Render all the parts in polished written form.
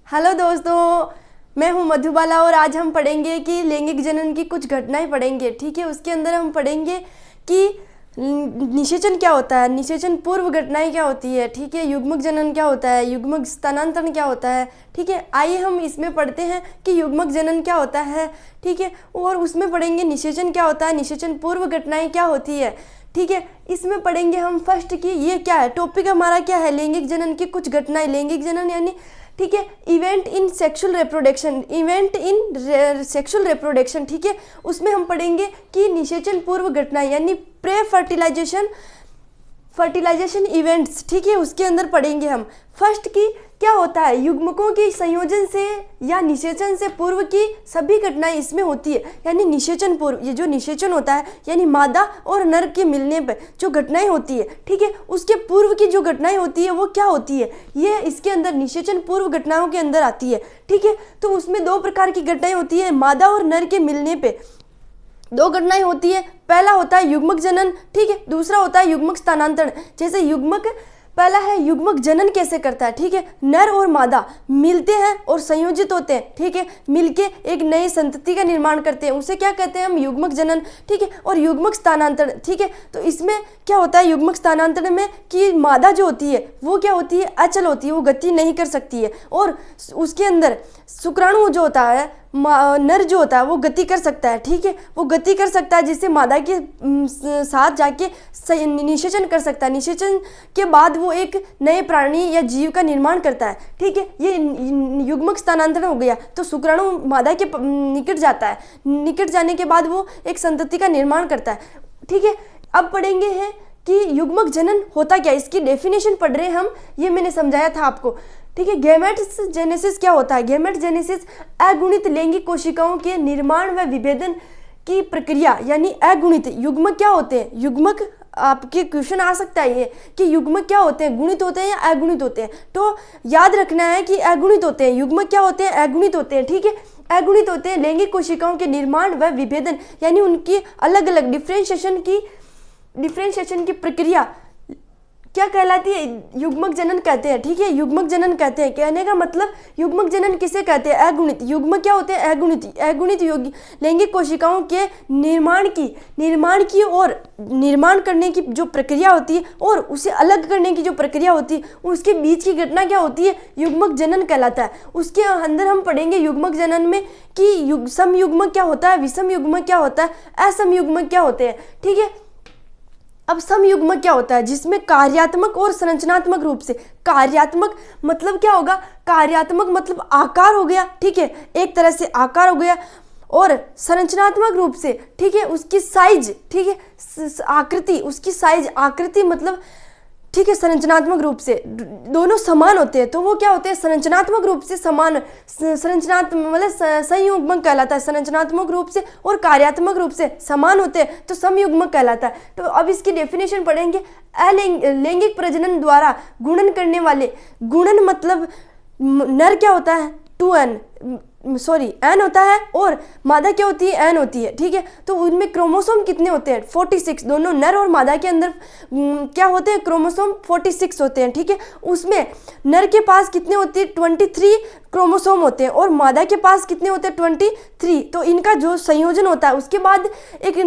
Hello दोस्तों, मैं हूं मधुबाला और आज हम पढ़ेंगे कि लैंगिक जनन की कुछ घटनाएं पढ़ेंगे। ठीक है, उसके अंदर हम पढ़ेंगे कि निषेचन क्या होता है, निषेचन पूर्व घटनाएं क्या होती है। ठीक है, युग्मक जनन क्या होता है, युग्मक स्थानांतरण क्या होता है। ठीक है, आइए हम इसमें पढ़ते हैं कि युग्मक जनन क्या होता है। ठीक है, और उसमें पढ़ेंगे निषेचन क्या होता है, निषेचन पूर्व घटनाएं क्या होती है। ठीक है, इसमें पढ़ेंगे हम फर्स्ट की ये क्या है, टॉपिक हमारा क्या है, लैंगिक जनन की कुछ घटनाएं। लैंगिक जनन यानी ठीक है event in sexual reproduction, event in sexual reproduction. ठीक है, उसमें हम पढ़ेंगे कि निषेचन पूर्व घटनाएं यानी प्रे फर्टिलाइजेशन इवेंट्स। ठीक है, उसके अंदर पढ़ेंगे हम फर्स्ट की क्या होता है, युग्मकों के संयोजन से या निषेचन से पूर्व की सभी घटनाएं इसमें होती है। यानी निषेचन पूर्व, ये जो निषेचन होता है यानी मादा और नर के मिलने पर जो घटनाएं होती है, ठीक है, उसके पूर्व की जो घटनाएं होती है वो क्या होती है, ये इसके अंदर निषेचन पूर्व घटनाओं के अंदर आती है। ठीक है, तो उसमें दो प्रकार की घटनाएं होती है, मादा और नर के मिलने पर दो घटनाएं होती है। पहला होता है युग्मक जनन, ठीक है, दूसरा होता है युग्मक स्थानांतरण। जैसे युग्मक, पहला है युग्मक जनन कैसे करता है। ठीक है, नर और मादा मिलते हैं और संयोजित होते हैं। ठीक है, मिलके एक नई संतति का निर्माण करते हैं, उसे क्या कहते हैं हम, युग्मक जनन। ठीक है, और युग्मक स्थानांतरण, ठीक है, तो इसमें क्या होता है युग्मक स्थानांतरण में कि मादा जो होती है वो क्या होती है, अचल होती है, वो गति नहीं कर सकती है। और उसके अंदर शुक्राणु जो होता है, नर जो होता है वो गति कर सकता है। ठीक है, वो गति कर सकता है जिससे मादा के साथ जाके निषेचन कर सकता है। निषेचन के बाद वो एक नए प्राणी या जीव का निर्माण करता है। ठीक है, ये युग्मक स्थानांतरण हो गया। तो शुक्राणु मादा के निकट जाता है, निकट जाने के बाद वो एक संतति का निर्माण करता है। ठीक है, अब पढ़ेंगे हैं कि युग्मक जनन होता क्या, इसकी डेफिनेशन पढ़ रहे हैं हम, ये मैंने समझाया था आपको। ठीक है, गैमेट्स जेनेसिस क्या होता है, गैमेट जेनेसिस अगुणित लैंगिक कोशिकाओं के निर्माण व विभेदन की प्रक्रिया यानी अगुणित। युग्मक क्या होते हैं, युग्मक आपके क्वेश्चन आ सकता है ये कि युग्मक क्या होते हैं, गुणित होते हैं या अगुणित होते हैं। तो याद रखना है कि अगुणित होते हैं, युग्मक क्या होते हैं, अगुणित होते हैं। ठीक है, अगुणित होते हैं लैंगिक कोशिकाओं के निर्माण व विभेदन यानी उनकी अलग अलग डिफ्रेंशिएशन की प्रक्रिया क्या कहलाती है, युग्मक जनन कहते हैं। ठीक है, युग्मक जनन कहते हैं, कहने का मतलब युग्मक जनन किसे कहते हैं, अगुणित। युग्मक क्या होते हैं, अगुणित लैंगिक कोशिकाओं के निर्माण की और निर्माण करने की जो प्रक्रिया होती है और उसे अलग करने की जो प्रक्रिया होती है, उसके बीच की घटना क्या होती है, युग्मक जनन कहलाता है। उसके अंदर हम पढ़ेंगे युग्मक जनन में कि सम युग्मक क्या होता है, विषम युग्मक क्या होता है, असम युग्मक क्या होते हैं। ठीक है, अब समयुग्मक क्या होता है, जिसमें कार्यात्मक और संरचनात्मक रूप से, कार्यात्मक मतलब क्या होगा, कार्यात्मक मतलब आकार हो गया। ठीक है, एक तरह से आकार हो गया, और संरचनात्मक रूप से ठीक है उसकी साइज, ठीक है आकृति, उसकी साइज आकृति मतलब ठीक है संरचनात्मक रूप से दोनों समान होते हैं, तो वो क्या होते हैं, संरचनात्मक रूप से समान, संरचनात्मक मतलब संयुग्मक कहलाता है। संरचनात्मक रूप से और कार्यात्मक रूप से समान होते हैं तो समयुग्मक कहलाता है। तो अब इसकी डेफिनेशन पढ़ेंगे, लैंगिक प्रजनन द्वारा गुणन करने वाले, गुणन मतलब नर क्या होता है, 2n एन होता है और मादा क्या होती है, एन होती है। ठीक है, तो उनमें क्रोमोसोम कितने होते हैं, 46, दोनों नर और मादा के अंदर क्या होते हैं, क्रोमोसोम 46 होते हैं। ठीक है, उसमें नर के पास कितने होते हैं, 23 क्रोमोसोम होते हैं और मादा के पास कितने होते हैं, 23। तो इनका जो संयोजन होता है उसके बाद एक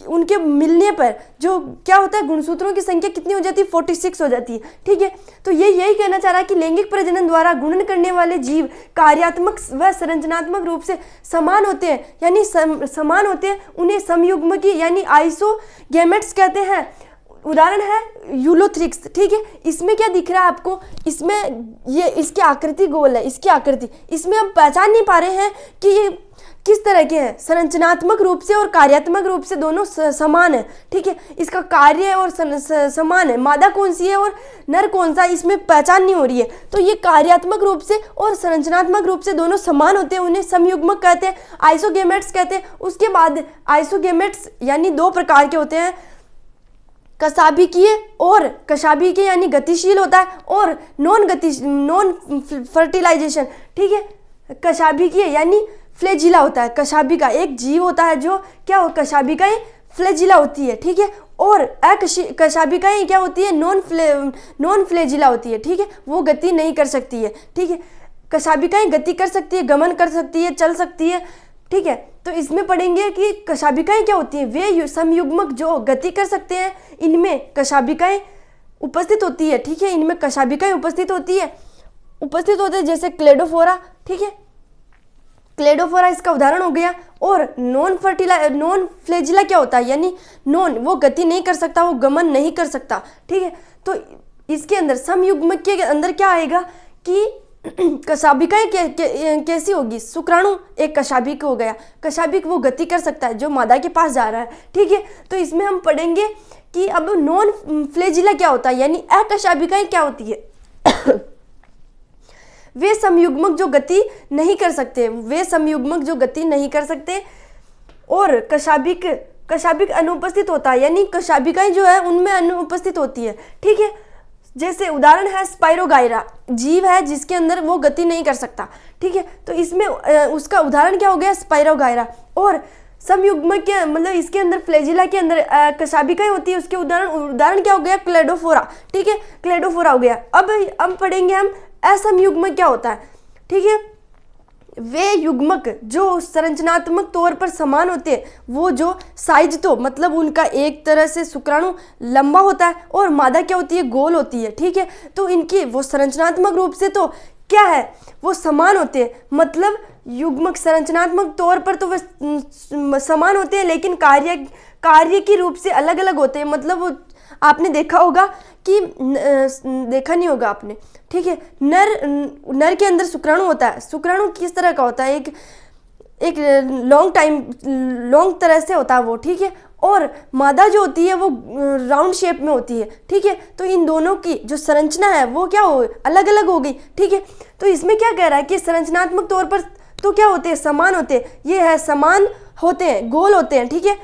उनके मिलने पर जो क्या होता है, गुणसूत्रों की संख्या कितनी हो जाती है, 46 हो जाती है। ठीक है, तो यही कहना चाह रहा है कि लैंगिक प्रजनन द्वारा गुणन करने वाले जीव कार्यात्मक व संरचनात्मक रूप से समान होते हैं, यानी समान होते हैं, उन्हें समयुग्मकी यानी आइसोगैमेट्स कहते हैं। उदाहरण है यूलोथ्रिक्स। ठीक है, इसमें क्या दिख रहा है आपको, इसमें ये इसकी आकृति गोल है, इसकी आकृति, इसमें हम पहचान नहीं पा रहे हैं कि ये किस तरह के हैं, संरचनात्मक रूप से और कार्यात्मक रूप से दोनों समान है। ठीक है, इसका कार्य और समान है, मादा कौन सी है और नर कौन सा, इसमें पहचान नहीं हो रही है। तो ये कार्यात्मक रूप से और संरचनात्मक रूप से दोनों समान होते हैं, उन्हें समयुग्मक कहते हैं, आइसोगैमेट्स कहते हैं। उसके बाद आइसोगैमेट्स यानी दो प्रकार के होते हैं, कशाभिकीय और कशाभिकीय यानी गतिशील होता है और नॉन फर्टिलाइजेशन। ठीक है, कशाभिकीय यानी फ्लैजिला होता है, कशाभिका एक जीव होता है जो क्या हो, कशाभिका फ्लैजिला होती है। ठीक है, और अकशाबिकाएं क्या होती है, नॉन फ्लेजिला होती है, ठीक है, वो गति नहीं कर सकती है, ठीक है। कशाबिकाएं गति कर सकती है, गमन कर सकती है, चल सकती है, ठीक है। तो इसमें पढ़ेंगे कि कशाबिकाएं क्या होती हैं। वे समयुग्मक जो गति कर सकते हैं, इनमें कशाबिकाएं उपस्थित होती है, ठीक है, इनमें कशाबिकाएं उपस्थित होती है जैसे क्लेडोफोरा, ठीक है, क्लेडोफोरा इसका उदाहरण हो गया। और नॉन फ्लेजिला क्या होता है, यानी नॉन, वो गति नहीं कर सकता, वो गमन नहीं कर सकता, ठीक है। तो इसके अंदर समयुग्मक के अंदर क्या आएगा कि कशाबिकाएं कैसी होगी, शुक्राणु एक कशाबिक हो गया, कशाबिक वो गति कर सकता है जो मादा के पास जा रहा है, ठीक है। तो इसमें हम पढ़ेंगे कि अब नॉन फ्लेजिला क्या होता है, यानी अकशाबिकाएं क्या होती है। वे समयुग्मक जो गति नहीं कर सकते, और कशाबिक अनुपस्थित होता है, यानी कशाबिकाएं जो है उनमें अनुपस्थित होती है, ठीक है। जैसे उदाहरण है स्पाइरोगाइरा, जीव है जिसके अंदर वो गति नहीं कर सकता, ठीक है। तो इसमें उसका उदाहरण क्या हो गया, स्पाइरोगाइरा। और समयुग्मक के मतलब इसके अंदर फ्लेजिला के अंदर कशाबिकाएं होती है, उसके उदाहरण क्या हो गया, क्लेडोफोरा, ठीक है, क्लेडोफोरा हो गया। अब पढ़ेंगे हम असमयुग्मक क्या होता है, ठीक है। वे युग्मक जो संरचनात्मक तौर पर समान होते हैं, वो जो साइज तो मतलब उनका एक तरह से शुक्राणु लंबा होता है और मादा क्या होती है, गोल होती है, ठीक है। तो इनकी वो संरचनात्मक रूप से तो क्या है, वो समान होते हैं, मतलब युग्मक संरचनात्मक तौर पर तो वे समान होते हैं, लेकिन कार्य की रूप से अलग अलग होते हैं। मतलब वो आपने देखा होगा कि देखा नहीं होगा आपने, ठीक है। नर के अंदर शुक्राणु होता है, शुक्राणु किस तरह का होता है, एक लॉन्ग तरह से होता है वो, ठीक है। और मादा जो होती है वो राउंड शेप में होती है, ठीक है। तो इन दोनों की जो संरचना है वो क्या हो, अलग अलग हो गई, ठीक है। तो इसमें क्या कह रहा है कि संरचनात्मक तौर पर तो क्या होते हैं, समान होते हैं, ये है समान होते हैं, गोल होते हैं, ठीक है।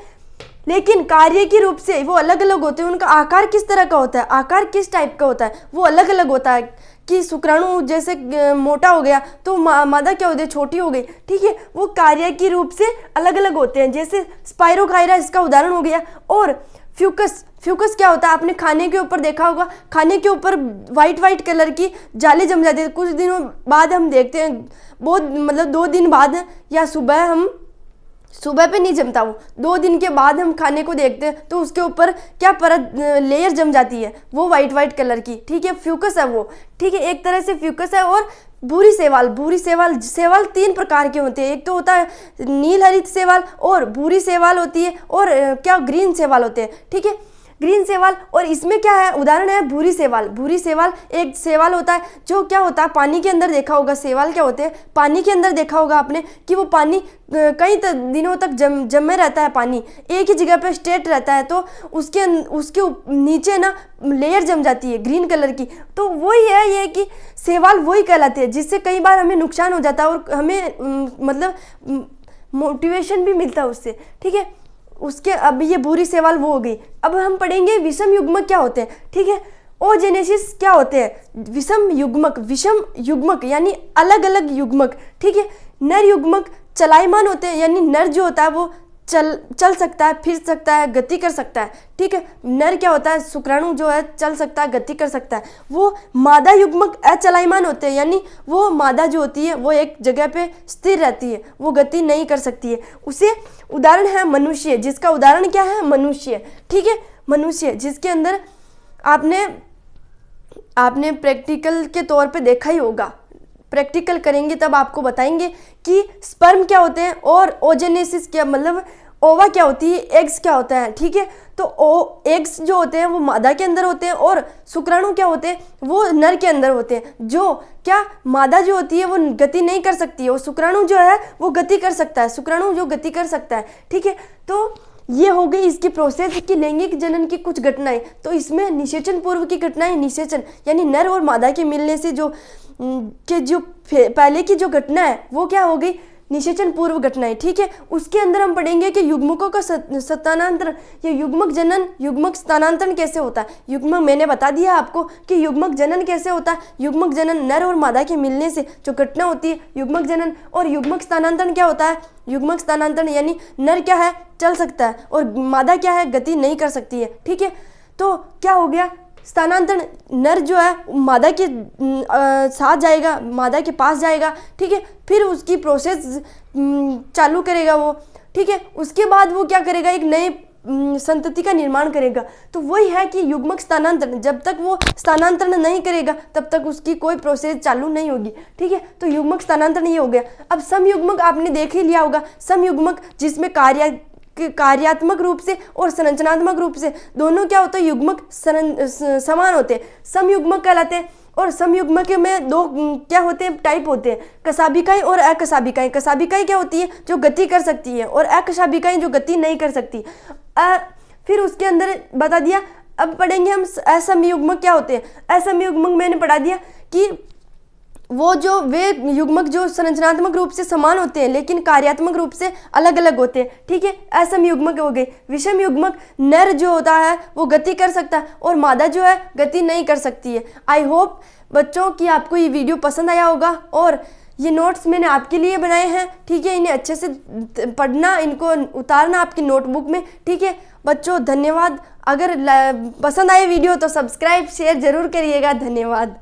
लेकिन कार्य की रूप से वो अलग अलग होते हैं, उनका आकार किस तरह का होता है, आकार किस टाइप का होता है, वो अलग अलग होता है। कि शुक्राणु जैसे मोटा हो गया तो मादा क्या होती है, छोटी हो गई, ठीक है। वो कार्य की रूप से अलग अलग होते हैं, जैसे स्पाइरोगाइरा इसका उदाहरण हो गया। और फ्यूकस क्या होता है, आपने खाने के ऊपर देखा होगा, खाने के ऊपर वाइट कलर की जाले जम जाती है, कुछ दिनों बाद हम देखते हैं, बहुत मतलब 2 दिन बाद या सुबह पे नहीं जमता, वो 2 दिन के बाद हम खाने को देखते हैं तो उसके ऊपर क्या परत लेयर जम जाती है, वो वाइट कलर की, ठीक है, फ्यूकस है वो, ठीक है, एक तरह से फ्यूकस है। और भूरी सेवाल 3 प्रकार के होते हैं, एक तो होता है नील हरित सेवाल, और भूरी सेवाल होती है, और क्या ग्रीन सेवाल होते हैं, ठीक है, ग्रीन सेवाल। और इसमें क्या है, उदाहरण है भूरी सेवाल एक सेवाल होता है जो क्या होता है, पानी के अंदर देखा होगा, सेवाल क्या होते हैं, पानी के अंदर देखा होगा आपने कि वो पानी कई दिनों तक जमे रहता है, पानी एक ही जगह पे स्ट्रेट रहता है, तो उसके नीचे ना लेयर जम जाती है ग्रीन कलर की, तो वही है ये कि सेवाल वही कहलाते हैं, जिससे कई बार हमें नुकसान हो जाता है और हमें मतलब मोटिवेशन भी मिलता है उससे, ठीक है। उसके अब ये भूरी सेवाल वो हो गई। अब हम पढ़ेंगे विषम युग्मक क्या होते हैं, ठीक है। ओजेनेसिस क्या होते हैं, विषम युग्मक यानी अलग अलग युग्मक, ठीक है। नर युग्मक चलायमान होते हैं, यानी नर जो होता है वो चल सकता है, फिर सकता है, गति कर सकता है, ठीक है। नर क्या होता है, शुक्राणु जो है चल सकता है, गति कर सकता है। वो मादा युग्मक अचलायमान होते हैं, यानी वो मादा जो होती है वो एक जगह पे स्थिर रहती है, वो गति नहीं कर सकती है। उसे उदाहरण है मनुष्य, जिसका उदाहरण क्या है, मनुष्य, ठीक है, मनुष्य जिसके अंदर आपने प्रैक्टिकल के तौर पे देखा ही होगा, प्रैक्टिकल करेंगे तब आपको बताएंगे कि स्पर्म क्या होते हैं और ओजेनेसिस क्या मतलब ओवा क्या होती है, एग्स क्या होता है, ठीक है। तो एग्स जो होते हैं वो मादा के अंदर होते हैं और शुक्राणु क्या होते हैं वो नर के अंदर होते हैं। जो क्या मादा जो होती है वो गति नहीं कर सकती है और शुक्राणु जो है वो गति कर सकता है, शुक्राणु जो गति कर सकता है, ठीक है। तो ये हो गई इसकी प्रोसेस की लैंगिक जनन की कुछ घटनाएं। तो इसमें निषेचन पूर्व की घटनाएं, निषेचन यानी नर और मादा के मिलने से जो पहले की जो घटना है वो क्या हो गई, निषेचन पूर्व घटनाएं, ठीक है। उसके अंदर हम पढ़ेंगे कि युग्मकों का स्थानांतरण या युग्मक जनन, युग्मक स्थानांतरण कैसे होता है। युग्मक मैंने बता दिया आपको कि युग्मक जनन कैसे होता है। युग्मक जनन नर और मादा के मिलने से जो घटना होती है युग्मक जनन। और युग्मक स्थानांतरण क्या होता है? युग्मक स्थानांतरण यानी नर क्या है, चल सकता है, और मादा क्या है, गति नहीं कर सकती है, ठीक है। तो क्या हो गया, स्थानांतरण, नर जो है मादा के साथ जाएगा, मादा के पास जाएगा, ठीक है, फिर उसकी प्रोसेस चालू करेगा वो, ठीक है। उसके बाद वो क्या करेगा, एक नए संतति का निर्माण करेगा। तो वही है कि युग्मक स्थानांतरण, जब तक वो स्थानांतरण नहीं करेगा तब तक उसकी कोई प्रोसेस चालू नहीं होगी, ठीक है। तो युग्मक स्थानांतरण ये हो गया। अब समयुग्मक आपने देख ही लिया होगा, समयुग्मक जिसमें कार्यात्मक रूप से और संरचनात्मक रूप से दोनों क्या होते हैं, युग्मक समान होते हैं, समयुग्मक कहलाते हैं। और समयुग्मक में दो क्या होते हैं, टाइप होते हैं, कशाभिकाएं और अकशाभिकाएं। कशाभिकाएं क्या होती है, जो गति कर सकती है, और अकशाभिकाएं जो गति नहीं कर सकती। फिर उसके अंदर बता दिया। अब पढ़ेंगे हम असमयुग्मक क्या होते हैं। असमयुग्मक मैंने पढ़ा दिया कि वे युग्मक जो संरचनात्मक रूप से समान होते हैं लेकिन कार्यात्मक रूप से अलग अलग होते हैं, ठीक है। असम युग्मक हो गए। विषम युग्मक, नर जो होता है वो गति कर सकता है और मादा जो है गति नहीं कर सकती है। आई होप बच्चों कि आपको ये वीडियो पसंद आया होगा, और ये नोट्स मैंने आपके लिए बनाए हैं, ठीक है। इन्हें अच्छे से पढ़ना, इनको उतारना आपकी नोटबुक में, ठीक है बच्चों। धन्यवाद। अगर पसंद आए वीडियो तो सब्सक्राइब शेयर जरूर करिएगा। धन्यवाद।